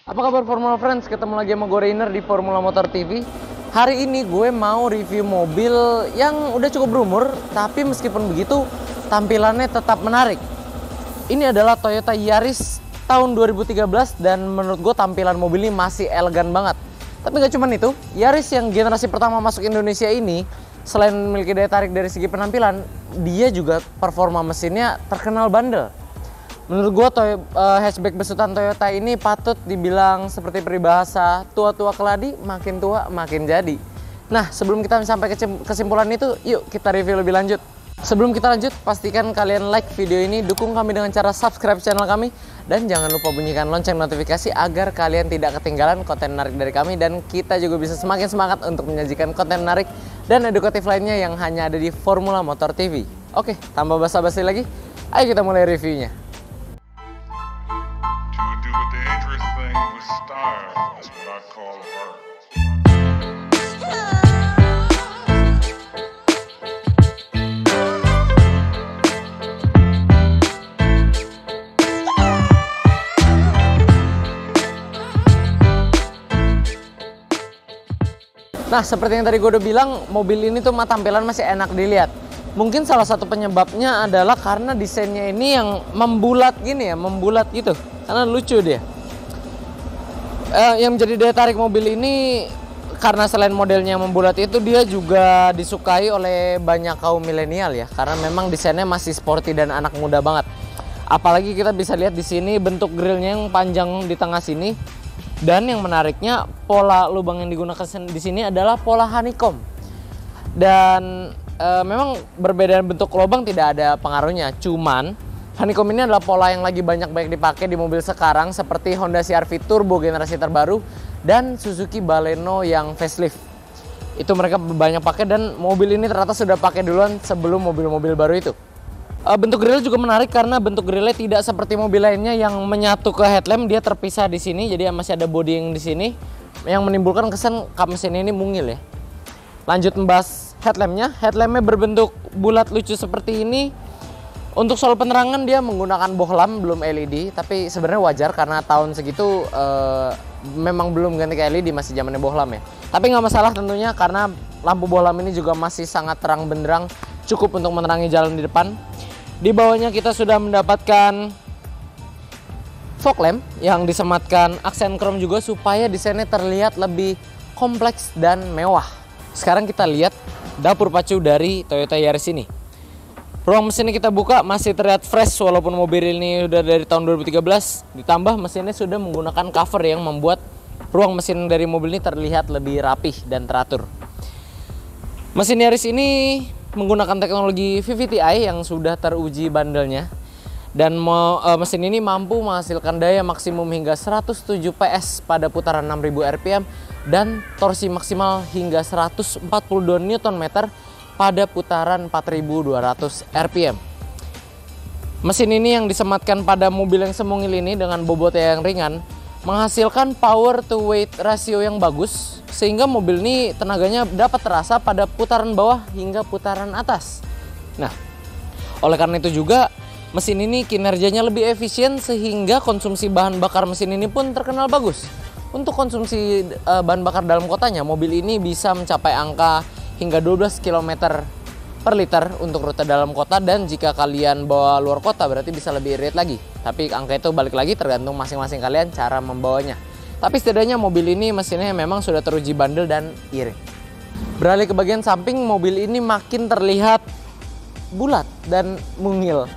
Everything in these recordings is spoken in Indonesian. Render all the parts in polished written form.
Apa kabar Formula Friends? Ketemu lagi sama gue Rainer di Formula Motor TV. Hari ini gue mau review mobil yang udah cukup berumur, tapi meskipun begitu tampilannya tetap menarik. Ini adalah Toyota Yaris tahun 2013 dan menurut gue tampilan mobil ini masih elegan banget. Tapi nggak cuma itu, Yaris yang generasi pertama masuk Indonesia ini selain memiliki daya tarik dari segi penampilan, dia juga performa mesinnya terkenal bandel. Menurut gue hatchback besutan Toyota ini patut dibilang seperti peribahasa tua-tua keladi, makin tua makin jadi. Nah, sebelum kita sampai ke kesimpulan itu, yuk kita review lebih lanjut. Sebelum kita lanjut, pastikan kalian like video ini, dukung kami dengan cara subscribe channel kami, dan jangan lupa bunyikan lonceng notifikasi agar kalian tidak ketinggalan konten menarik dari kami, dan kita juga bisa semakin semangat untuk menyajikan konten menarik dan edukatif lainnya yang hanya ada di Formula Motor TV. Oke, tanpa basa-basi lagi, ayo kita mulai reviewnya. Nah, seperti yang tadi gue udah bilang, mobil ini tuh tampilan masih enak dilihat. Mungkin salah satu penyebabnya adalah karena desainnya ini yang membulat gini ya, membulat gitu. Karena lucu dia. Yang menjadi daya tarik mobil ini, karena selain modelnya yang membulat itu, dia juga disukai oleh banyak kaum milenial ya. Karena memang desainnya masih sporty dan anak muda banget. Apalagi kita bisa lihat di sini bentuk grillnya yang panjang di tengah sini. Dan yang menariknya, pola lubang yang digunakan di sini adalah pola honeycomb. Dan memang berbeda bentuk lubang tidak ada pengaruhnya. Cuman honeycomb ini adalah pola yang lagi banyak dipakai di mobil sekarang, seperti Honda CR-V Turbo generasi terbaru dan Suzuki Baleno yang facelift. Itu mereka banyak pakai, dan mobil ini ternyata sudah pakai duluan sebelum mobil-mobil baru itu. Bentuk grill juga menarik karena bentuk grillnya tidak seperti mobil lainnya yang menyatu ke headlamp, dia terpisah di sini, jadi masih ada body yang di sini yang menimbulkan kesan kap mesin ini mungil ya. Lanjut membahas headlampnya. Headlampnya berbentuk bulat lucu seperti ini. Untuk soal penerangan dia menggunakan bohlam, belum LED, tapi sebenarnya wajar karena tahun segitu memang belum ganti ke LED, masih zamannya bohlam ya. Tapi nggak masalah tentunya karena lampu bohlam ini juga masih sangat terang benderang, cukup untuk menerangi jalan di depan. Di bawahnya kita sudah mendapatkan fog lamp yang disematkan aksen chrome juga supaya desainnya terlihat lebih kompleks dan mewah. Sekarang kita lihat dapur pacu dari Toyota Yaris ini. Ruang mesinnya kita buka masih terlihat fresh walaupun mobil ini udah dari tahun 2013. Ditambah mesinnya sudah menggunakan cover yang membuat ruang mesin dari mobil ini terlihat lebih rapih dan teratur. Mesin Yaris ini menggunakan teknologi VVT-i yang sudah teruji bandelnya, dan mesin ini mampu menghasilkan daya maksimum hingga 107 PS pada putaran 6000 rpm dan torsi maksimal hingga 142 Nm pada putaran 4200 rpm. Mesin ini yang disematkan pada mobil yang semungil ini dengan bobot yang ringan menghasilkan power to weight ratio yang bagus, sehingga mobil ini tenaganya dapat terasa pada putaran bawah hingga putaran atas. Nah, oleh karena itu juga mesin ini kinerjanya lebih efisien sehingga konsumsi bahan bakar mesin ini pun terkenal bagus. Untuk konsumsi bahan bakar dalam kotanya, mobil ini bisa mencapai angka hingga 12 km per liter untuk rute dalam kota, dan jika kalian bawa luar kota berarti bisa lebih irit lagi. Tapi angka itu balik lagi tergantung masing-masing kalian cara membawanya. Tapi setidaknya mobil ini mesinnya memang sudah teruji bandel dan irit. Beralih ke bagian samping, mobil ini makin terlihat bulat dan mungil.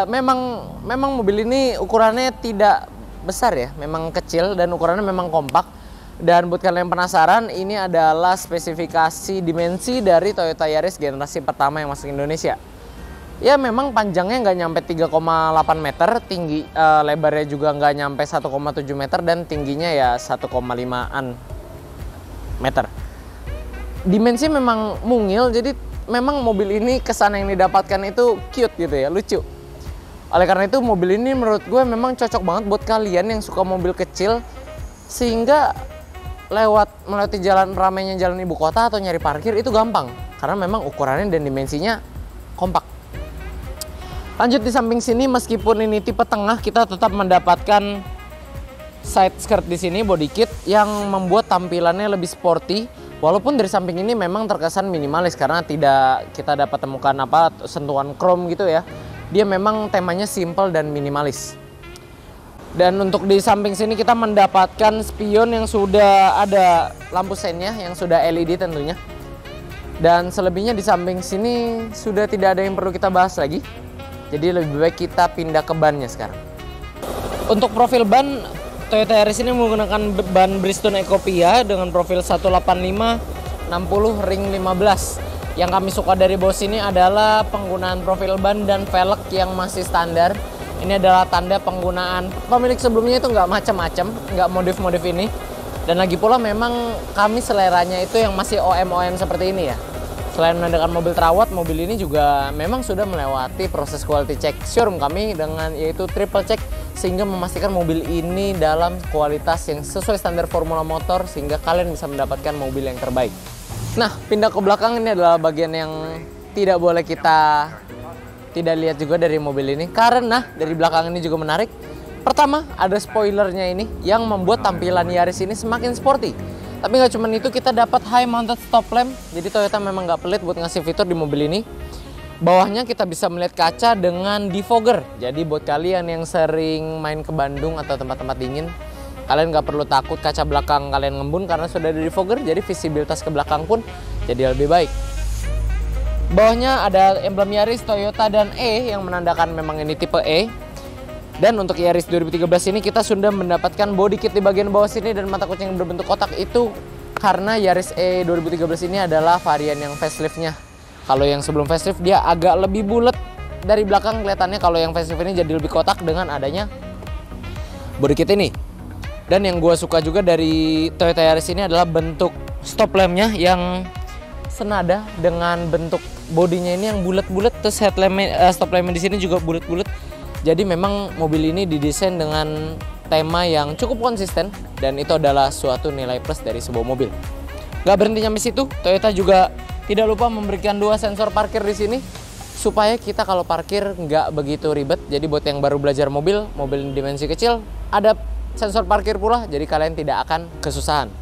Memang mobil ini ukurannya tidak besar ya, memang kecil dan ukurannya memang kompak. Dan buat kalian yang penasaran, ini adalah spesifikasi dimensi dari Toyota Yaris generasi pertama yang masuk Indonesia. Ya memang panjangnya nggak nyampe 3,8 meter, tinggi lebarnya juga nggak nyampe 1,7 meter, dan tingginya ya 1,5an meter. Dimensi memang mungil, jadi memang mobil ini kesan yang didapatkan itu cute gitu ya, lucu. Oleh karena itu mobil ini menurut gue memang cocok banget buat kalian yang suka mobil kecil, sehingga melewati jalan ramainya jalan ibu kota atau nyari parkir itu gampang karena memang ukurannya dan dimensinya kompak. Lanjut di samping sini, meskipun ini tipe tengah, kita tetap mendapatkan side skirt di sini, body kit yang membuat tampilannya lebih sporty. Walaupun dari samping ini memang terkesan minimalis karena tidak kita dapat temukan sentuhan chrome gitu ya. Dia memang temanya simple dan minimalis. Dan untuk di samping sini kita mendapatkan spion yang sudah ada lampu seinnya yang sudah LED tentunya. Dan selebihnya di samping sini sudah tidak ada yang perlu kita bahas lagi. Jadi lebih baik kita pindah ke bannya sekarang. Untuk profil ban, Toyota Yaris ini menggunakan ban Bridgestone Ecopia dengan profil 185/60 ring 15. Yang kami suka dari Bose ini adalah penggunaan profil ban dan velg yang masih standar. Ini adalah tanda penggunaan pemilik sebelumnya itu nggak macam-macam, nggak modif-modif ini. Dan lagi pula memang kami seleranya itu yang masih OM seperti ini ya. Selain menandakan mobil terawat, mobil ini juga memang sudah melewati proses quality check showroom kami dengan yaitu triple check, sehingga memastikan mobil ini dalam kualitas yang sesuai standar Formula Motor sehingga kalian bisa mendapatkan mobil yang terbaik. Nah, pindah ke belakang, ini adalah bagian yang tidak boleh kita tidak lihat juga dari mobil ini karena dari belakang ini juga menarik. Pertama, ada spoilernya ini yang membuat tampilan Yaris ini semakin sporty. Tapi nggak cuma itu, kita dapat high mounted stop lamp. Jadi Toyota memang nggak pelit buat ngasih fitur di mobil ini. Bawahnya kita bisa melihat kaca dengan defogger. Jadi buat kalian yang sering main ke Bandung atau tempat-tempat dingin, kalian nggak perlu takut kaca belakang kalian ngembun karena sudah ada defogger. Jadi visibilitas ke belakang pun jadi lebih baik. Bawahnya ada emblem Yaris, Toyota, dan E yang menandakan memang ini tipe E. Dan untuk Yaris 2013 ini kita sudah mendapatkan body kit di bagian bawah sini dan mata kucing yang berbentuk kotak itu karena Yaris E 2013 ini adalah varian yang faceliftnya. Kalau yang sebelum facelift dia agak lebih bulat dari belakang kelihatannya, kalau yang facelift ini jadi lebih kotak dengan adanya body kit ini. Dan yang gue suka juga dari Toyota Yaris ini adalah bentuk stop lampnya yang senada dengan bentuk bodinya ini yang bulat-bulat, terus headlamp stop lampnya di sini juga bulat-bulat. Jadi memang mobil ini didesain dengan tema yang cukup konsisten dan itu adalah suatu nilai plus dari sebuah mobil. Gak berhenti sampai situ, Toyota juga tidak lupa memberikan 2 sensor parkir di sini supaya kita kalau parkir nggak begitu ribet. Jadi buat yang baru belajar mobil dimensi kecil, ada sensor parkir pula, jadi kalian tidak akan kesusahan.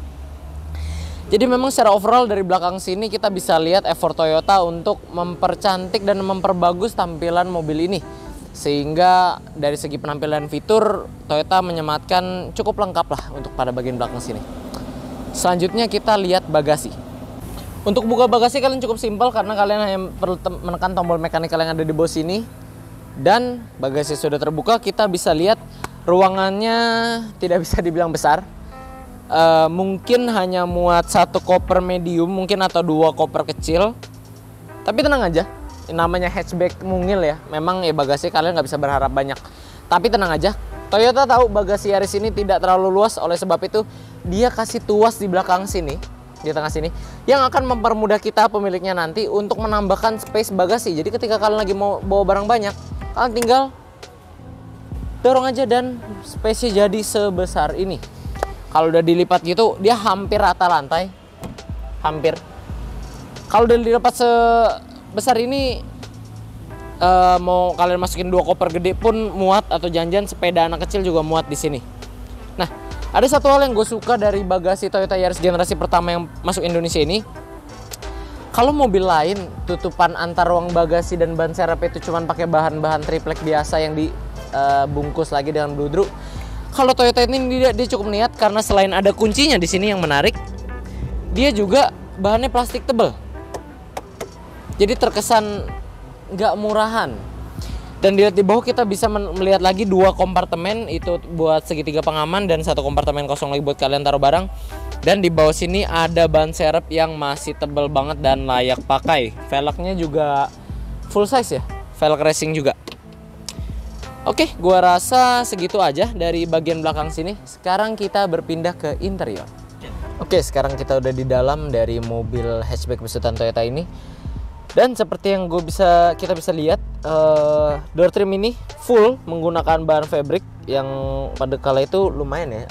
Jadi memang secara overall dari belakang sini kita bisa lihat effort Toyota untuk mempercantik dan memperbagus tampilan mobil ini. Sehingga dari segi penampilan fitur, Toyota menyematkan cukup lengkap lah untuk pada bagian belakang sini. Selanjutnya kita lihat bagasi. Untuk buka bagasi kalian cukup simpel karena kalian hanya perlu menekan tombol mekanikal yang ada di bawah sini. Dan bagasi sudah terbuka, kita bisa lihat ruangannya tidak bisa dibilang besar. Mungkin hanya muat 1 koper medium mungkin atau 2 koper kecil. Tapi tenang aja, namanya hatchback mungil ya, memang ya bagasi kalian nggak bisa berharap banyak. Tapi tenang aja, Toyota tahu bagasi Yaris ini tidak terlalu luas, oleh sebab itu dia kasih tuas di belakang sini, di tengah sini, yang akan mempermudah kita pemiliknya nanti untuk menambahkan space bagasi. Jadi ketika kalian lagi mau bawa barang banyak, kalian tinggal dorong aja dan space-nya jadi sebesar ini. Kalau udah dilipat gitu, dia hampir rata lantai, hampir. Kalau udah dilipat sebesar ini, mau kalian masukin 2 koper gede pun muat, atau jangan-jangan sepeda anak kecil juga muat di sini. Nah, ada satu hal yang gue suka dari bagasi Toyota Yaris generasi pertama yang masuk Indonesia ini. Kalau mobil lain tutupan antar ruang bagasi dan ban serep itu cuma pakai bahan-bahan triplek biasa yang dibungkus lagi dengan bludru. Kalau Toyota ini dia cukup niat karena selain ada kuncinya di sini yang menarik, dia juga bahannya plastik tebal. Jadi terkesan nggak murahan. Dan dilihat di bawah kita bisa melihat lagi 2 kompartemen itu buat segitiga pengaman dan 1 kompartemen kosong lagi buat kalian taruh barang. Dan di bawah sini ada ban serep yang masih tebal banget dan layak pakai. Velgnya juga full size ya, velg racing juga. Oke, gua rasa segitu aja dari bagian belakang sini. Sekarang kita berpindah ke interior. Oke, sekarang kita udah di dalam dari mobil hatchback besutan Toyota ini. Dan seperti yang kita bisa lihat, door trim ini full menggunakan bahan fabric yang pada kala itu lumayan ya.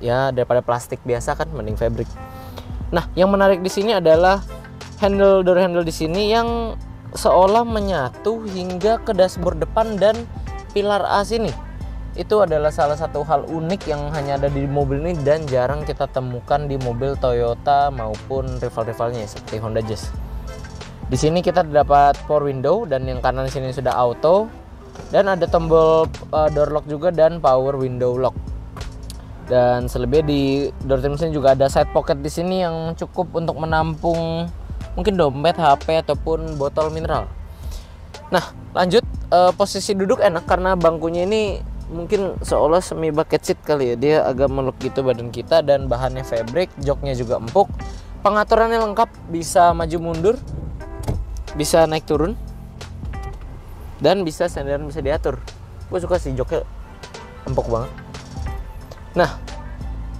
Ya daripada plastik biasa kan, mending fabric. Nah, yang menarik di sini adalah door handle di sini yang seolah menyatu hingga ke dashboard depan dan pilar A sini. itu adalah salah satu hal unik yang hanya ada di mobil ini dan jarang kita temukan di mobil Toyota maupun rival-rivalnya seperti Honda Jazz. Di sini kita dapat power window dan yang kanan sini sudah auto dan ada tombol door lock juga dan power window lock. Dan selebihnya di door trim sini juga ada side pocket di sini yang cukup untuk menampung mungkin dompet, HP ataupun botol mineral. Nah, lanjut, posisi duduk enak karena bangkunya ini mungkin seolah semi bucket seat kali ya. Dia agak meluk gitu badan kita dan bahannya fabric, joknya juga empuk. Pengaturannya lengkap, bisa maju mundur, bisa naik turun, dan bisa senderan bisa diatur. Gue suka sih joknya empuk banget. Nah,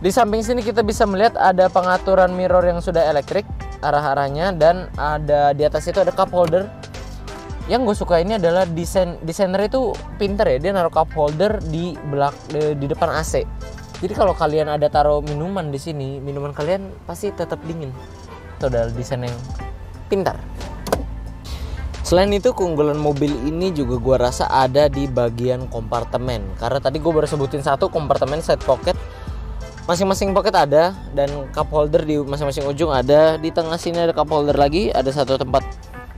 di samping sini kita bisa melihat ada pengaturan mirror yang sudah elektrik arah-arahnya dan ada di atas itu ada cup holder. Yang gue suka ini adalah desainer itu pinter ya, dia naruh cup holder di depan AC. Jadi kalau kalian ada taruh minuman di sini, minuman kalian pasti tetap dingin. Itu adalah desain yang pintar. Selain itu keunggulan mobil ini juga gue rasa ada di bagian kompartemen. Karena tadi gue baru sebutin satu kompartemen side pocket. Masing-masing pocket ada dan cup holder di masing-masing ujung ada. Di tengah sini ada cup holder lagi, ada satu tempat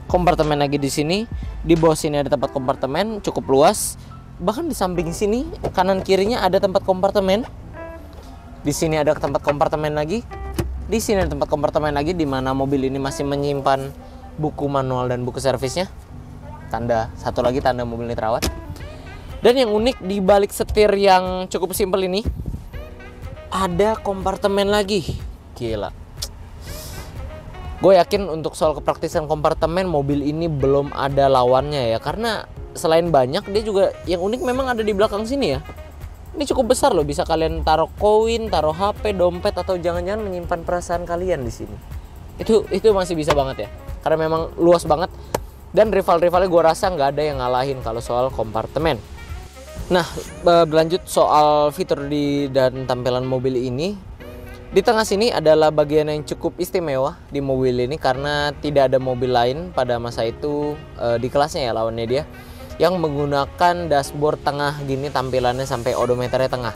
kompartemen lagi di sini. Di bawah sini ada tempat kompartemen cukup luas. Bahkan di samping sini kanan kirinya ada tempat kompartemen. Di sini ada tempat kompartemen lagi. Di sini ada tempat kompartemen lagi di mana mobil ini masih menyimpan buku manual dan buku servisnya. Satu lagi tanda mobil ini terawat. Dan yang unik di balik setir yang cukup simpel ini ada kompartemen lagi. Gila. Gue yakin untuk soal kepraktisan kompartemen mobil ini belum ada lawannya ya. Karena selain banyak dia juga yang unik memang ada di belakang sini ya. Ini cukup besar loh, bisa kalian taruh koin, taruh HP, dompet atau jangan-jangan menyimpan perasaan kalian di sini. Itu masih bisa banget ya. Karena memang luas banget dan rival-rivalnya gue rasa nggak ada yang ngalahin kalau soal kompartemen. Nah, berlanjut soal fitur dan tampilan mobil ini. Di tengah sini adalah bagian yang cukup istimewa di mobil ini karena tidak ada mobil lain pada masa itu di kelasnya ya lawannya dia yang menggunakan dashboard tengah gini tampilannya sampai odometernya tengah.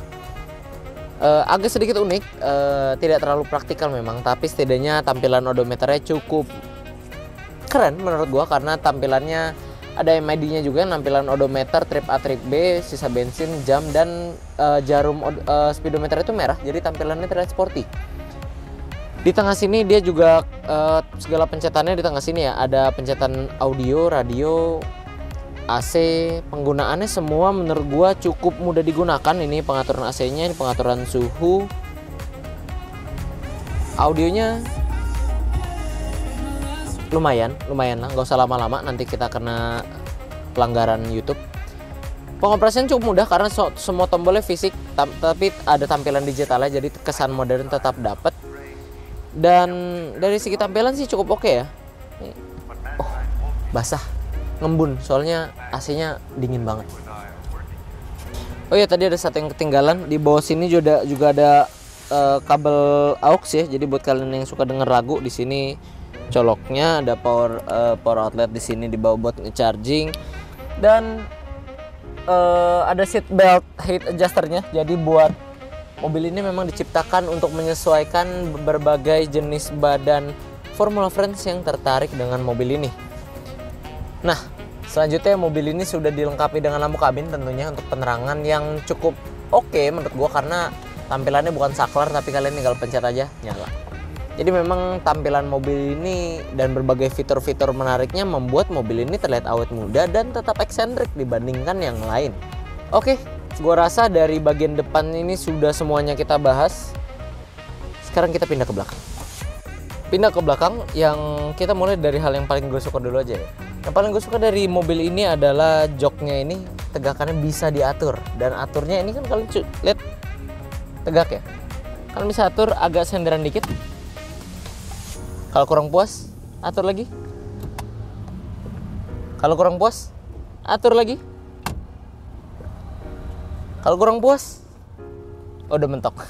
Agak sedikit unik, tidak terlalu praktikal memang, tapi setidaknya tampilan odometernya cukup keren menurut gua karena tampilannya ada MID-nya juga, tampilan odometer trip A trip B, sisa bensin, jam dan jarum speedometer itu merah, jadi tampilannya terlihat sporty. Di tengah sini dia juga segala pencetannya di tengah sini ya, ada pencetan audio, radio, AC, penggunaannya semua menurut gua cukup mudah digunakan. Ini pengaturan AC-nya, ini pengaturan suhu, audionya lumayan lah, nggak usah lama-lama nanti kita kena pelanggaran YouTube. Pengoperasian cukup mudah karena semua tombolnya fisik, tapi ada tampilan digitalnya jadi kesan modern tetap dapat. Dan dari segi tampilan sih cukup oke ya. Oh, basah, ngembun soalnya AC-nya dingin banget. Oh ya, tadi ada satu yang ketinggalan di bawah sini juga ada kabel aux ya. Jadi buat kalian yang suka denger lagu di sini coloknya ada power outlet di sini di bawah buat charging dan ada seat belt height adjusternya. Jadi buat mobil ini memang diciptakan untuk menyesuaikan berbagai jenis badan Formula Friends yang tertarik dengan mobil ini. Nah, selanjutnya mobil ini sudah dilengkapi dengan lampu kabin tentunya untuk penerangan yang cukup oke menurut gua karena tampilannya bukan saklar tapi kalian tinggal pencet aja nyala. Jadi memang tampilan mobil ini dan berbagai fitur-fitur menariknya membuat mobil ini terlihat awet muda dan tetap eksentrik dibandingkan yang lain. Oke, gua rasa dari bagian depan ini sudah semuanya kita bahas. Sekarang kita pindah ke belakang. Pindah ke belakang yang kita mulai dari hal yang paling gue suka dulu aja ya. Yang paling gue suka dari mobil ini adalah joknya ini tegakannya bisa diatur. Dan aturnya ini kan kalian lihat tegak ya. Kalian bisa atur agak senderan dikit. Kalau kurang puas, atur lagi. Kalau kurang puas, atur lagi. Kalau kurang puas, udah mentok.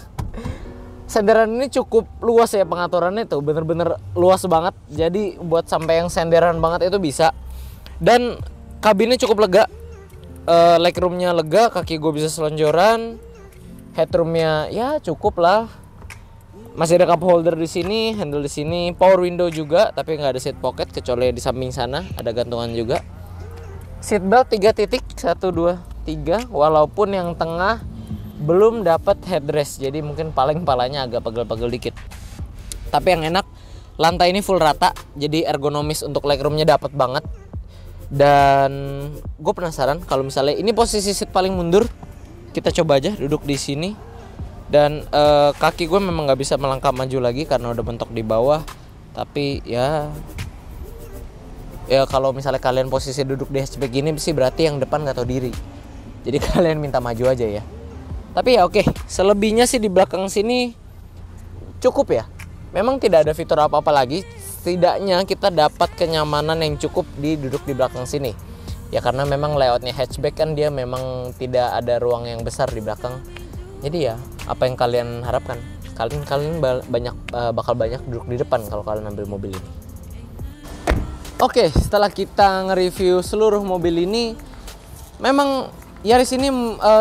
Senderan ini cukup luas ya pengaturannya tuh, bener-bener luas banget. Jadi buat sampai yang senderan banget itu bisa. Dan kabinnya cukup lega. legroomnya lega, kaki gue bisa selonjoran, headroomnya ya cukup lah. Masih ada cup holder di sini, handle di sini, power window juga, tapi nggak ada seat pocket kecuali di samping sana ada gantungan juga. Seat belt 3 titik, 1, 2, 3, walaupun yang tengah belum dapat headrest, jadi mungkin palanya agak pegel-pegel dikit. Tapi yang enak, lantai ini full rata, jadi ergonomis untuk legroomnya dapat banget. Dan gue penasaran kalau misalnya ini posisi seat paling mundur, kita coba aja duduk di sini. Dan kaki gue memang nggak bisa melangkah maju lagi karena udah mentok di bawah. Tapi ya kalau misalnya kalian posisi duduk di hatchback gini sih berarti yang depan nggak tahu diri. Jadi kalian minta maju aja ya. Tapi ya oke, selebihnya sih di belakang sini cukup ya. Memang tidak ada fitur apa-apa lagi. Setidaknya kita dapat kenyamanan yang cukup di duduk di belakang sini. Ya karena memang layoutnya hatchback kan dia memang tidak ada ruang yang besar di belakang. Jadi ya apa yang kalian harapkan? Kalian bakal banyak duduk di depan kalau kalian ambil mobil ini. Oke, setelah kita nge-review seluruh mobil ini, memang Yaris ini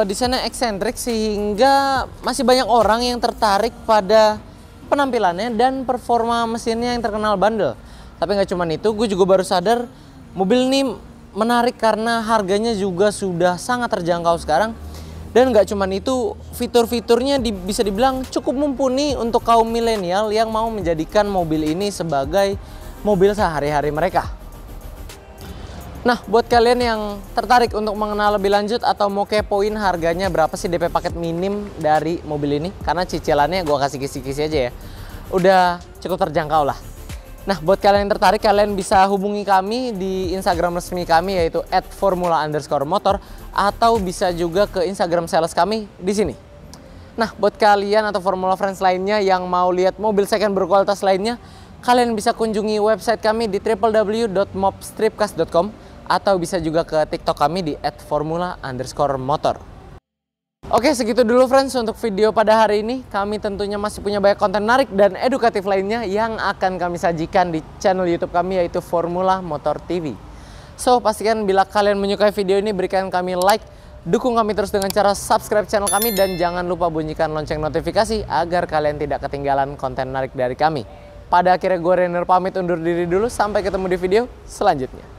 desainnya eksentrik sehingga masih banyak orang yang tertarik pada penampilannya dan performa mesinnya yang terkenal bandel. Tapi nggak cuma itu, gue juga baru sadar mobil ini menarik karena harganya juga sudah sangat terjangkau sekarang. Dan nggak cuma itu, fitur-fiturnya bisa dibilang cukup mumpuni untuk kaum milenial yang mau menjadikan mobil ini sebagai mobil sehari-hari mereka. Nah, buat kalian yang tertarik untuk mengenal lebih lanjut atau mau kepoin harganya berapa sih DP paket minim dari mobil ini, karena cicilannya gue kasih kisi-kisi aja ya, udah cukup terjangkau lah. Nah, buat kalian yang tertarik, kalian bisa hubungi kami di Instagram resmi kami yaitu @formula_motor atau bisa juga ke Instagram sales kami di sini. Nah, buat kalian atau Formula Friends lainnya yang mau lihat mobil second berkualitas lainnya, kalian bisa kunjungi website kami di www.mobstripcast.com atau bisa juga ke TikTok kami di @formula_motor. Oke, segitu dulu friends untuk video pada hari ini. Kami tentunya masih punya banyak konten menarik dan edukatif lainnya yang akan kami sajikan di channel YouTube kami yaitu Formula Motor TV. So, pastikan bila kalian menyukai video ini berikan kami like, dukung kami terus dengan cara subscribe channel kami dan jangan lupa bunyikan lonceng notifikasi agar kalian tidak ketinggalan konten menarik dari kami. Pada akhirnya gue Renner pamit undur diri dulu, sampai ketemu di video selanjutnya.